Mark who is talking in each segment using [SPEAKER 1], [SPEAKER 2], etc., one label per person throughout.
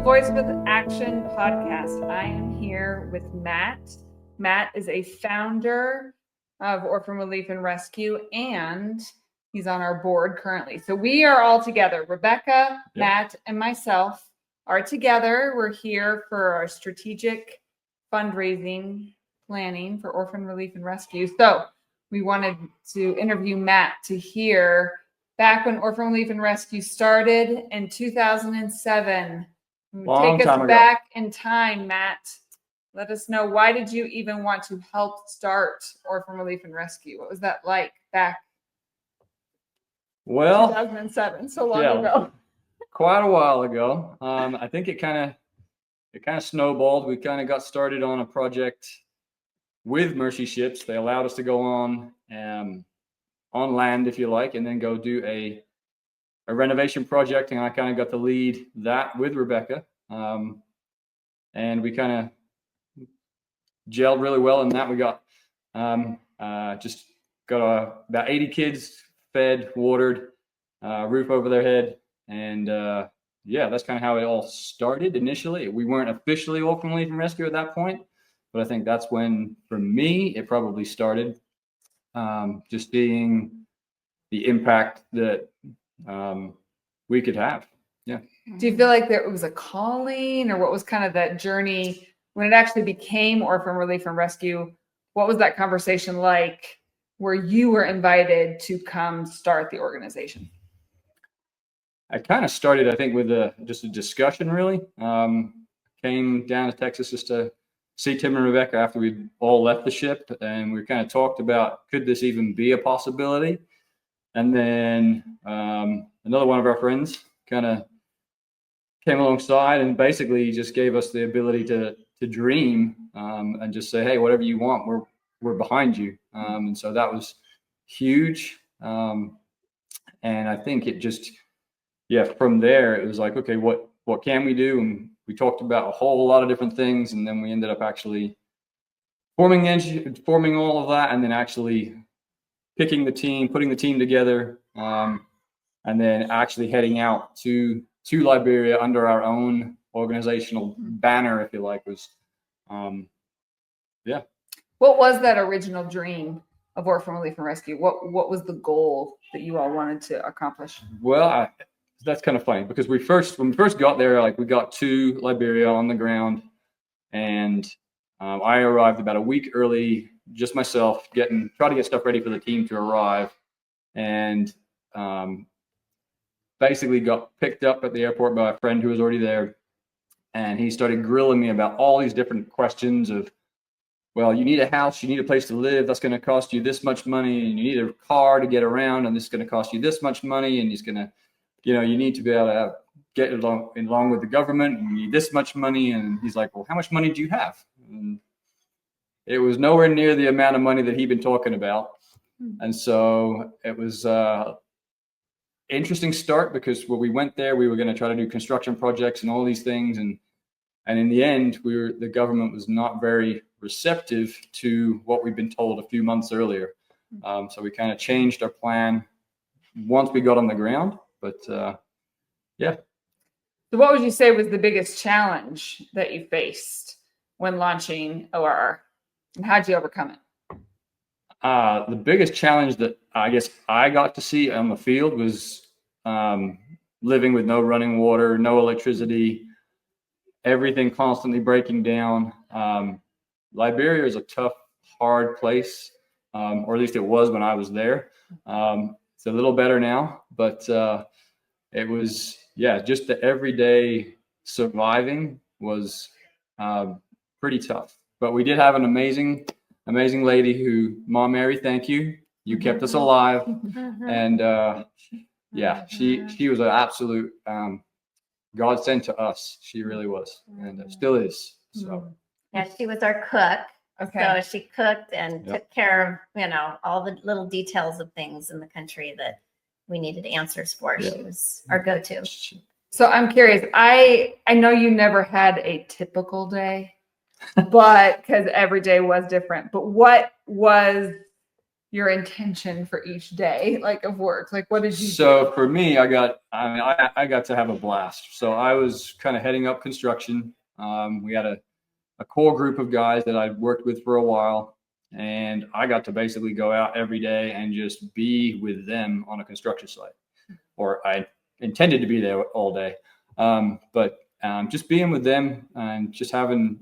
[SPEAKER 1] Voice with Action podcast. I am here with Matt. Matt is a founder of Orphan Relief and Rescue, and he's on our board currently. So we are all together. Rebecca, Matt, and myself are together. We're here for our strategic fundraising planning for Orphan Relief and Rescue. So we wanted to interview Matt to hear back when Orphan Relief and Rescue started in 2007. Take us back in time, Matt. Let us know, why did you even want to help start Orphan Relief and Rescue? What was that like back?
[SPEAKER 2] Well,
[SPEAKER 1] 2007, so long ago.
[SPEAKER 2] Quite a while ago. I think it kind of snowballed. We kind of got started on a project with Mercy Ships. They allowed us to go on land, if you like, and then go do a renovation project, and I kind of got to lead that with Rebecca. And we kind of gelled really well in that. We got just got about 80 kids fed, watered, roof over their head, and that's kind of how it all started initially. We weren't officially Orphan Relief and Rescue at that point, but I think that's when, for me, it probably started. Just seeing the impact that we could have. Yeah.
[SPEAKER 1] Do you feel like there was a calling, or what was kind of that journey when it actually became Orphan Relief and Rescue? What was that conversation like where you were invited to come start the organization?
[SPEAKER 2] I kind of started, I think, with just a discussion, really. Came down to Texas just to see Tim and Rebecca after we all left the ship, and we kind of talked about, could this even be a possibility? And then another one of our friends kind of came alongside and basically just gave us the ability to dream, and just say, hey, whatever you want, we're behind you. And so that was huge. And I think it just, from there, it was like, okay, what can we do? And we talked about a whole lot of different things, and then we ended up actually forming all of that, and then actually picking the team, putting the team together, and then actually heading out to Liberia under our own organizational banner, if you like. Was
[SPEAKER 1] What was that original dream of Orphan Relief and Rescue? What was the goal that you all wanted to accomplish?
[SPEAKER 2] Well, that's kind of funny, because when we first got there, like, we got to Liberia on the ground, and I arrived about a week early, just myself, try to get stuff ready for the team to arrive, and basically got picked up at the airport by a friend who was already there, and he started grilling me about all these different questions of, well, you need a house, you need a place to live, that's going to cost you this much money, and you need a car to get around, and this is going to cost you this much money, and he's going to, you need to be able to get along with the government, and you need this much money. And he's like, well, how much money do you have? And it was nowhere near the amount of money that he'd been talking about. And so it was interesting start, because when we went there, we were going to try to do construction projects and all these things, and in the end, the government was not very receptive to what we'd been told a few months earlier. So we kind of changed our plan once we got on the ground. But
[SPEAKER 1] So what would you say was the biggest challenge that you faced when launching ORR, and how did you overcome it?
[SPEAKER 2] The biggest challenge that I guess I got to see on the field was living with no running water, no electricity, everything constantly breaking down. Liberia is a tough, hard place, or at least it was when I was there. It's a little better now, but it was, just the everyday surviving was pretty tough. But we did have an amazing lady who, Mom Mary, thank you. You kept us alive. And she was an absolute godsend to us. She really was, and still is. So
[SPEAKER 3] she was our cook.
[SPEAKER 1] Okay.
[SPEAKER 3] So she cooked and took care of, all the little details of things in the country that we needed answers for. She was our go-to.
[SPEAKER 1] So I'm curious, I know you never had a typical day, but because every day was different, but what was your intention for each day, like of work? Like, what did you
[SPEAKER 2] So for me, I got to have a blast. So I was kind of heading up construction. We had a core group of guys that I'd worked with for a while, and I got to basically go out every day and just be with them on a construction site, or I intended to be there all day. But just being with them and just having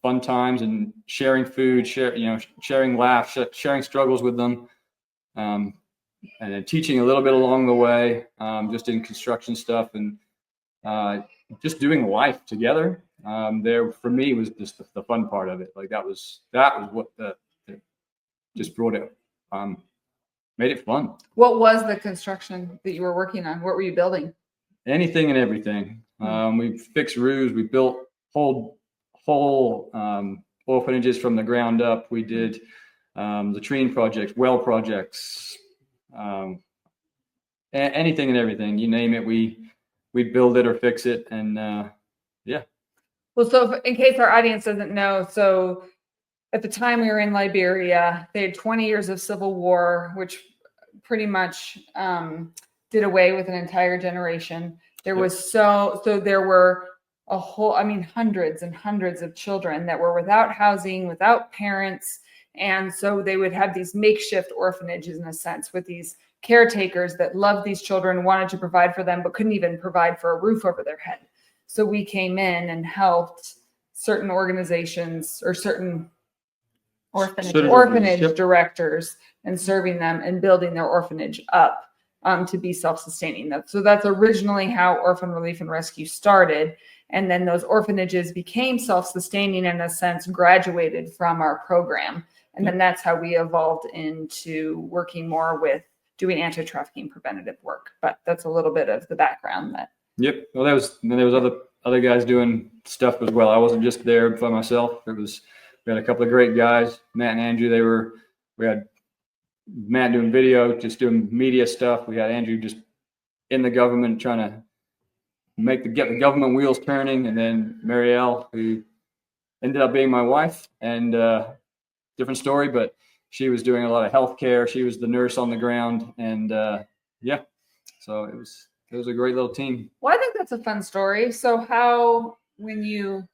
[SPEAKER 2] fun times and sharing food, sharing laughs, sharing struggles with them, and then teaching a little bit along the way, just in construction stuff, and just doing life together. There for me was just the fun part of it. Like that was what just brought it, made it fun.
[SPEAKER 1] What was the construction that you were working on? What were you building?
[SPEAKER 2] Anything and everything. We fixed roofs. We built whole orphanages from the ground up. We did latrine projects, well projects, anything and everything. You name it, we'd build it or fix it. And yeah.
[SPEAKER 1] Well, so in case our audience doesn't know, so at the time we were in Liberia, they had 20 years of civil war, which pretty much did away with an entire generation. There was there were hundreds and hundreds of children that were without housing, without parents. And so they would have these makeshift orphanages, in a sense, with these caretakers that loved these children, wanted to provide for them, but couldn't even provide for a roof over their head. So we came in and helped certain organizations or certain orphanage directors and serving them and building their orphanage up to be self-sustaining. So that's originally how Orphan Relief and Rescue started. And then those orphanages became self-sustaining, in a sense, graduated from our program. And then that's how we evolved into working more with doing anti-trafficking preventative work. But that's a little bit of the background that.
[SPEAKER 2] Yep. Well, there was other guys doing stuff as well. I wasn't just there by myself. We had a couple of great guys, Matt and Andrew. We had Matt doing video, just doing media stuff. We had Andrew just in the government trying to get the government wheels turning, and then Marielle, who ended up being my wife, and different story, but she was doing a lot of healthcare. She was the nurse on the ground, and so it was a great little team.
[SPEAKER 1] Well, I think that's a fun story. So how, when you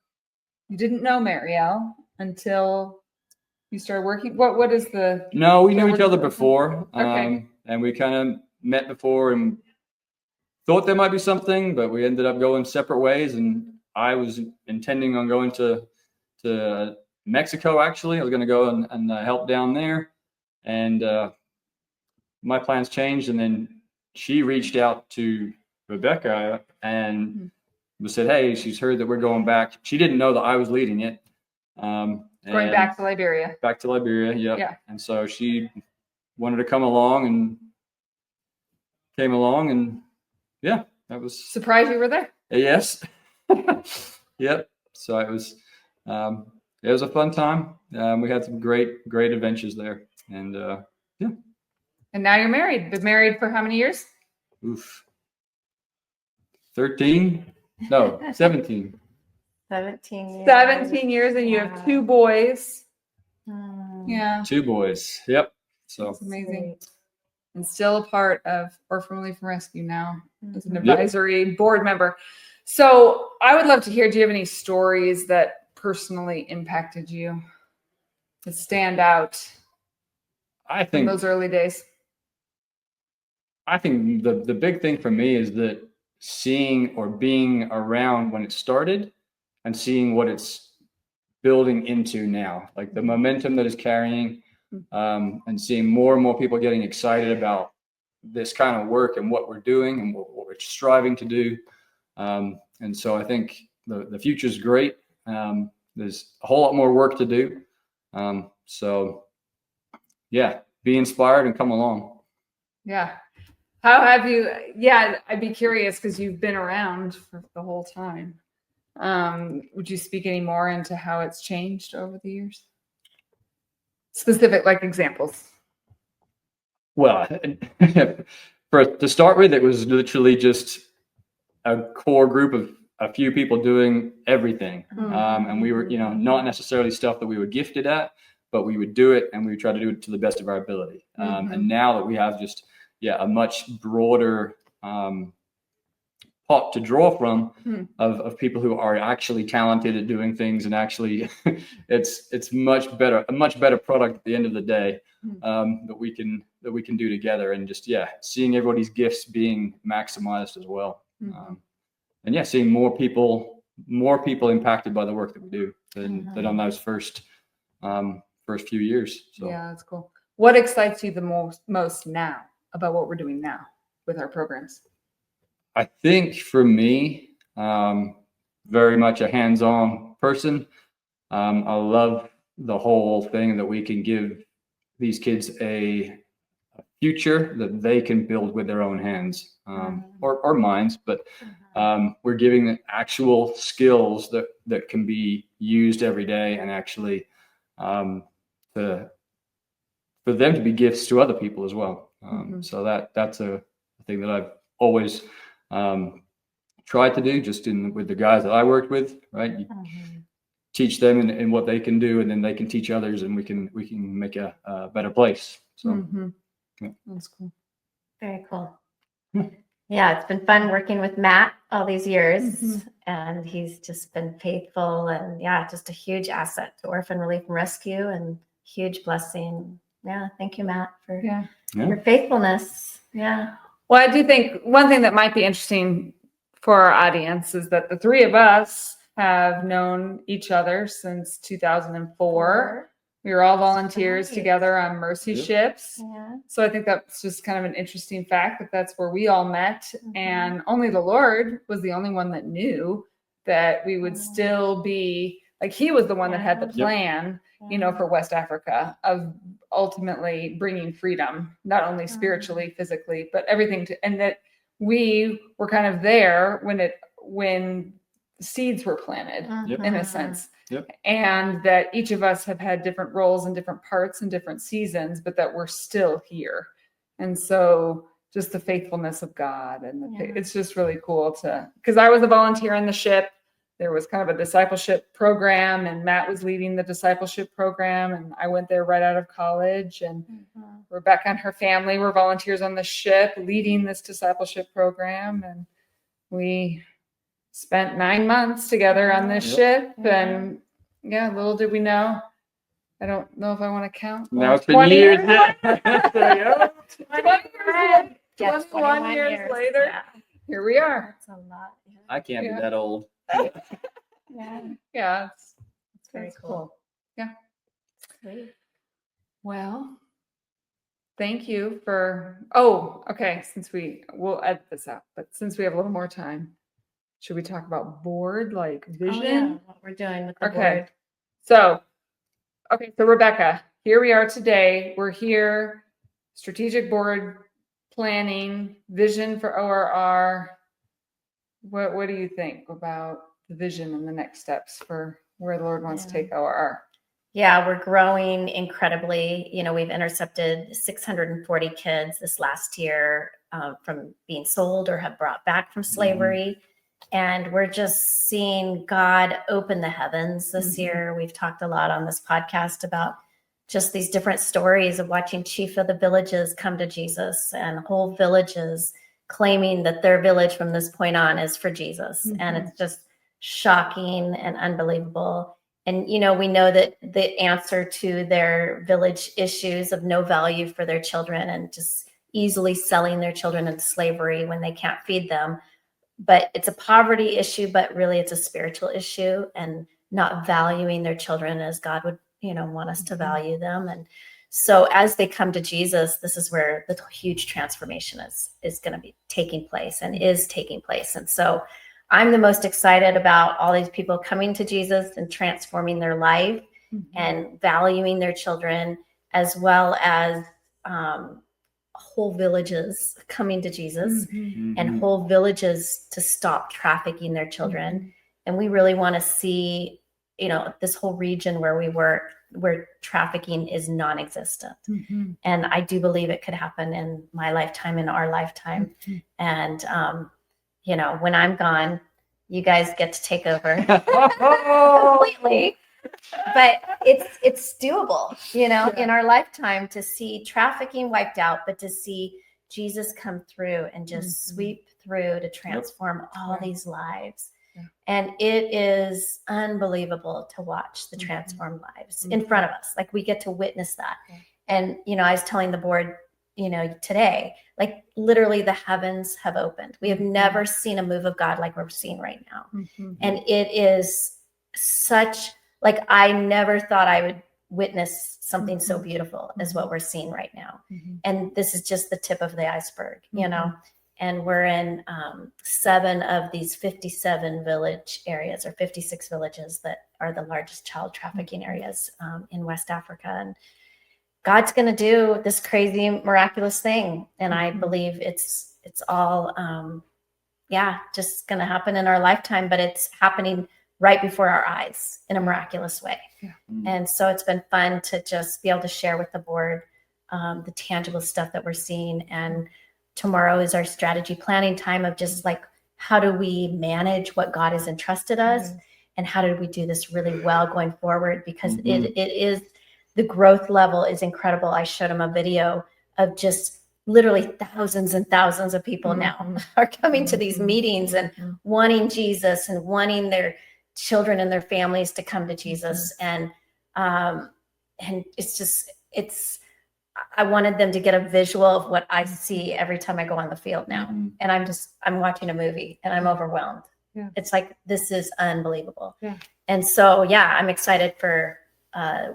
[SPEAKER 1] didn't know Marielle until you started working, what is the?
[SPEAKER 2] No, we knew each other before.
[SPEAKER 1] Okay.
[SPEAKER 2] And we kind of met before and thought there might be something, but we ended up going separate ways. And I was intending on going to Mexico. Actually, I was going to go and help down there, and my plans changed. And then she reached out to Rebecca and said, "Hey, she's heard that we're going back." She didn't know that I was leading it.
[SPEAKER 1] Going back to Liberia.
[SPEAKER 2] Back to Liberia, yep.
[SPEAKER 1] Yeah.
[SPEAKER 2] And so she wanted to come along and came along, and yeah, that was.
[SPEAKER 1] Surprised you were there.
[SPEAKER 2] Yes. Yep. So it was a fun time. We had some great adventures there, and yeah.
[SPEAKER 1] And now you're married. Been married for how many years?
[SPEAKER 2] Oof. 13? No, 17.
[SPEAKER 3] 17 years.
[SPEAKER 1] 17 years, and you have 2 boys. Yeah.
[SPEAKER 2] 2 boys. Yep. So
[SPEAKER 1] that's amazing. And still a part of Orphan Relief and Rescue now as an advisory board member. So I would love to hear, do you have any stories that personally impacted you that stand out in those early days?
[SPEAKER 2] I think the big thing for me is that seeing or being around when it started and seeing what it's building into now, like the momentum that is carrying, and seeing more and more people getting excited about this kind of work and what we're doing and what we're striving to do. And so I think the future is great. There's a whole lot more work to do. So yeah, be inspired and come along.
[SPEAKER 1] Yeah. How have you? Yeah, I'd be curious because you've been around for the whole time. Would you speak any more into how it's changed over the years? Specific, like examples.
[SPEAKER 2] Well, to start with, it was literally just a core group of a few people doing everything. And we were, not necessarily stuff that we were gifted at, but we would do it and we would try to do it to the best of our ability. And now that we have just, a much broader pot to draw from of people who are actually talented at doing things, and actually it's a much better product at the end of the day that we can do together, and just seeing everybody's gifts being maximized as well. And seeing more people impacted by the work that we do than on those first few years. So
[SPEAKER 1] yeah, that's cool. What excites you the most now about what we're doing now with our programs?
[SPEAKER 2] I think for me, very much a hands-on person. I love the whole thing that we can give these kids a future that they can build with their own hands or minds, but we're giving them actual skills that can be used every day, and actually for them to be gifts to other people as well. So that's a thing that I've always tried to do, just with the guys that I worked with, right? You teach them in what they can do, and then they can teach others, and we can make a better place. So
[SPEAKER 1] that's cool.
[SPEAKER 3] Very cool. Yeah, it's been fun working with Matt all these years, and he's just been faithful, and just a huge asset to Orphan Relief and Rescue, and huge blessing. Yeah, thank you, Matt, for your faithfulness. Yeah.
[SPEAKER 1] Well, I do think one thing that might be interesting for our audience is that the three of us have known each other since 2004. We were all volunteers together on mercy ships.
[SPEAKER 3] Yeah.
[SPEAKER 1] So I think that's just kind of an interesting fact that that's where we all met. And only the Lord was the only one that knew that we would still be, like, he was the one that had the plan, for West Africa, of ultimately bringing freedom, not only spiritually, physically, but everything and that we were kind of there when seeds were planted in a sense. And that each of us have had different roles and different parts and different seasons, but that we're still here. And so just the faithfulness of God, and it's just really cool because I was a volunteer in the ship. There was kind of a discipleship program, and Matt was leading the discipleship program, and I went there right out of college, and Rebecca and her family were volunteers on the ship leading this discipleship program. And we spent 9 months together on this ship, and little did we know. I don't know if I want to count.
[SPEAKER 2] Now it's been years.
[SPEAKER 1] 21 years later. Here we are.
[SPEAKER 3] That's a lot.
[SPEAKER 2] I can't be that old.
[SPEAKER 1] It's
[SPEAKER 3] very cool.
[SPEAKER 1] Yeah.
[SPEAKER 3] Sweet.
[SPEAKER 1] Well, thank you for. Since we'll edit this out, but since we have a little more time, should we talk about board, like vision?
[SPEAKER 3] What we're doing with the board.
[SPEAKER 1] So Rebecca, here we are today. We're here, strategic board planning, vision for ORR. What do you think about the vision and the next steps for where the Lord wants to take ORR?
[SPEAKER 3] Yeah, we're growing incredibly. We've intercepted 640 kids this last year from being sold or have brought back from slavery. And we're just seeing God open the heavens this year. We've talked a lot on this podcast about just these different stories of watching chief of the villages come to Jesus, and whole villages claiming that their village from this point on is for Jesus. And it's just shocking and unbelievable. And, we know that the answer to their village issues of no value for their children and just easily selling their children into slavery when they can't feed them. But it's a poverty issue, but really it's a spiritual issue, and not valuing their children as God would, want us to value them. And so as they come to Jesus, this is where the huge transformation is going to be taking place and is taking place. And so I'm the most excited about all these people coming to Jesus and transforming their life and valuing their children, as well as whole villages coming to Jesus and whole villages to stop trafficking their children. And we really want to see, this whole region where we work, where trafficking is non-existent. And I do believe it could happen in my lifetime, in our lifetime. And, when I'm gone, you guys get to take over completely. but it's doable, in our lifetime, to see trafficking wiped out, but to see Jesus come through and just sweep through to transform all these lives. And it is unbelievable to watch the transformed lives in front of us. Like, we get to witness that. And, I was telling the board, today, like, literally the heavens have opened. We have never seen a move of God like we're seeing right now. And it is such, like, I never thought I would witness something so beautiful as what we're seeing right now. And this is just the tip of the iceberg, and we're in 7 of these 57 village areas, or 56 villages, that are the largest child trafficking areas in West Africa. And God's going to do this crazy, miraculous thing. And I believe it's all, just going to happen in our lifetime, but it's happening right before our eyes in a miraculous way. And so it's been fun to just be able to share with the board the tangible stuff that we're seeing. And tomorrow is our strategy planning time of just like, how do we manage what God has entrusted us? And how do we do this really well going forward? Because it is, the growth level is incredible. I showed him a video of just literally thousands and thousands of people now are coming to these meetings and wanting Jesus and wanting their children and their families to come to Jesus. And it's I wanted them to get a visual of what I see every time I go on the field now. And I'm watching a movie and I'm overwhelmed. It's like, this is unbelievable. And so, I'm excited for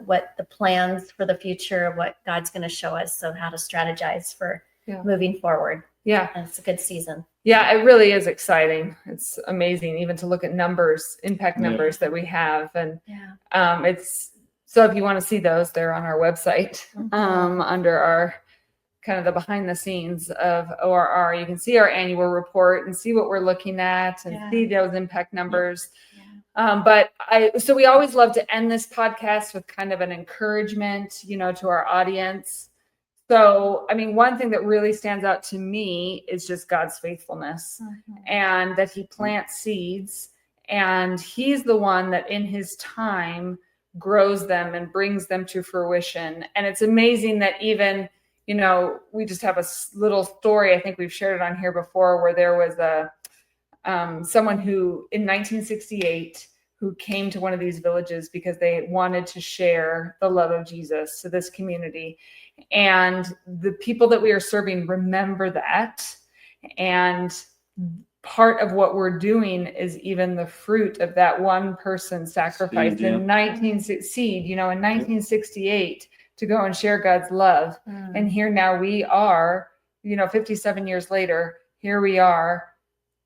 [SPEAKER 3] what the plans for the future, what God's going to show us, so how to strategize for moving forward. And it's a good season.
[SPEAKER 1] It really is exciting. It's amazing even to look at numbers, impact numbers that we have. And so if you want to see those, they're on our website under our kind of the behind the scenes of ORR. You can see our annual report and see what we're looking at and see those impact numbers. So we always love to end this podcast with kind of an encouragement, to our audience. So, I mean, one thing that really stands out to me is just God's faithfulness and that he plants seeds, and he's the one that in his time grows them and brings them to fruition. And it's amazing that even, we just have a little story, I think we've shared it on here before, where there was someone who in 1968 who came to one of these villages because they wanted to share the love of Jesus to this community. And the people that we are serving remember that. And part of what we're doing is even the fruit of that one person sacrificed in 1968 to go and share God's love. And here now we are, 57 years later, here we are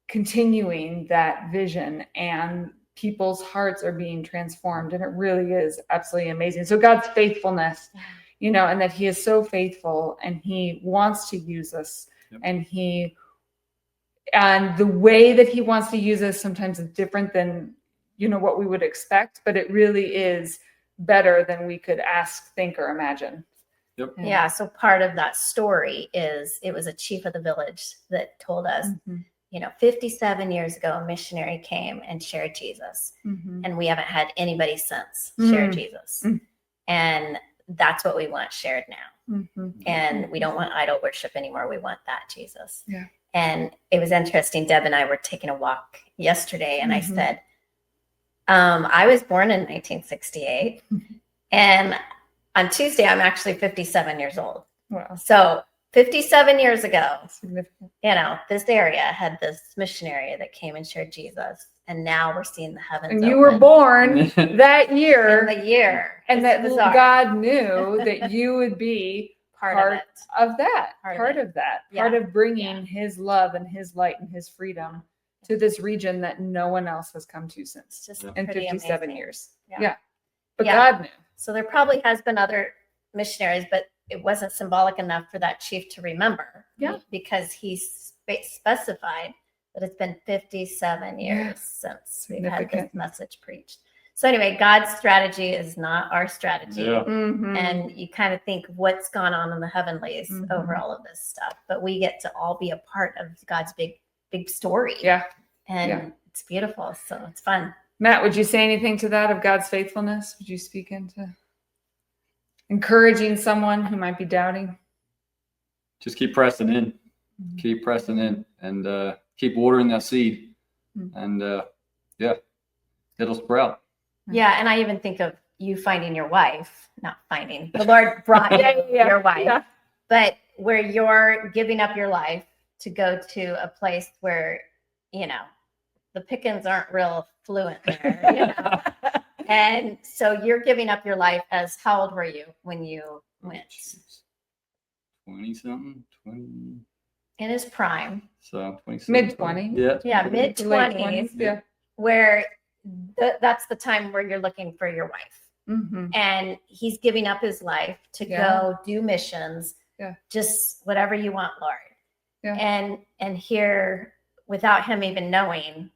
[SPEAKER 1] continuing that vision, and people's hearts are being transformed. And it really is absolutely amazing. So God's faithfulness, and that he is so faithful and he wants to use us, and the way that he wants to use us sometimes is different than, what we would expect, but it really is better than we could ask, think, or imagine.
[SPEAKER 3] So part of that story is, it was a chief of the village that told us, 57 years ago, a missionary came and shared Jesus. And we haven't had anybody since share Jesus. And that's what we want shared now. And we don't want idol worship anymore. We want that Jesus. And it was interesting. Deb and I were taking a walk yesterday, and I said, I was born in 1968. And on Tuesday, I'm actually 57 years old.
[SPEAKER 1] Wow.
[SPEAKER 3] So 57 years ago, this area had this missionary that came and shared Jesus. And now we're seeing the heavens
[SPEAKER 1] and you
[SPEAKER 3] open.
[SPEAKER 1] were born that year.
[SPEAKER 3] In the year.
[SPEAKER 1] And that God knew that you would be part of that. Part of bringing his love and his light and his freedom to this region that no one else has come to since in 57 years. But God knew.
[SPEAKER 3] So there probably has been other missionaries, but it wasn't symbolic enough for that chief to remember. Because he specified that it's been 57 years since we've had this message preached. So anyway, God's strategy is not our strategy. And you kind of think, what's gone on in the heavenlies over all of this stuff? But we get to all be a part of God's big story. And it's beautiful. So it's fun.
[SPEAKER 1] Matt, would you say anything to that of God's faithfulness? Would you speak into encouraging someone who might be doubting?
[SPEAKER 2] Just keep pressing in. Keep pressing in, and keep watering that seed. And it'll sprout.
[SPEAKER 3] Yeah, and I even think of you finding your wife, not finding. The Lord brought you your wife, but where you're giving up your life to go to a place where, the pickings aren't real fluent there, And so you're giving up your life as, how old were you when you went?
[SPEAKER 2] 20-something, 20.
[SPEAKER 3] In his prime.
[SPEAKER 2] So 20.
[SPEAKER 1] Mid-20s.
[SPEAKER 2] Yeah.
[SPEAKER 3] Yeah, mid-20s.
[SPEAKER 1] Yeah.
[SPEAKER 3] Where that's the time where you're looking for your wife.
[SPEAKER 1] Mm-hmm.
[SPEAKER 3] And he's giving up his life to go do missions.
[SPEAKER 1] Yeah.
[SPEAKER 3] Just whatever you want, Lord.
[SPEAKER 1] Yeah.
[SPEAKER 3] And here, without him even knowing,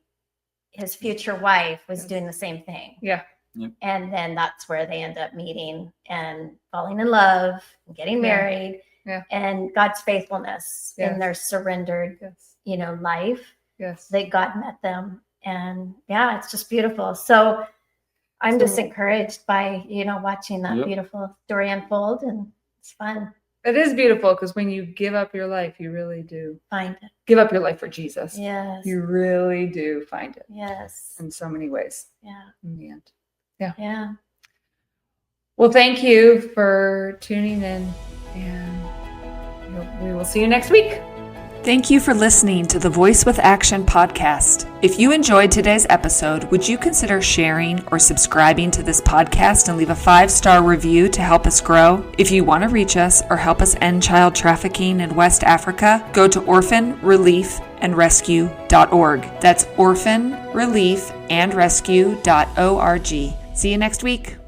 [SPEAKER 3] his future wife was doing the same thing.
[SPEAKER 1] Yeah.
[SPEAKER 2] Yep.
[SPEAKER 3] And then that's where they end up meeting and falling in love and getting married.
[SPEAKER 1] Yeah.
[SPEAKER 3] And God's faithfulness in their surrendered, life.
[SPEAKER 1] Yes.
[SPEAKER 3] That God met them. And it's just beautiful. So I'm just encouraged by, watching that beautiful story unfold, and it's fun.
[SPEAKER 1] It is beautiful because when you give up your life, you really do
[SPEAKER 3] Find it.
[SPEAKER 1] give up your life for Jesus.
[SPEAKER 3] Yes.
[SPEAKER 1] You really do find it.
[SPEAKER 3] Yes.
[SPEAKER 1] In so many ways.
[SPEAKER 3] Yeah.
[SPEAKER 1] In the end. Yeah.
[SPEAKER 3] Yeah.
[SPEAKER 1] Well, thank you for tuning in, and we will see you next week.
[SPEAKER 4] Thank you for listening to the Voice with Action podcast. If you enjoyed today's episode, would you consider sharing or subscribing to this podcast and leave a 5-star review to help us grow? If you want to reach us or help us end child trafficking in West Africa, go to Orphan Relief and Rescue.org. That's Orphan Relief and Rescue.org. See you next week.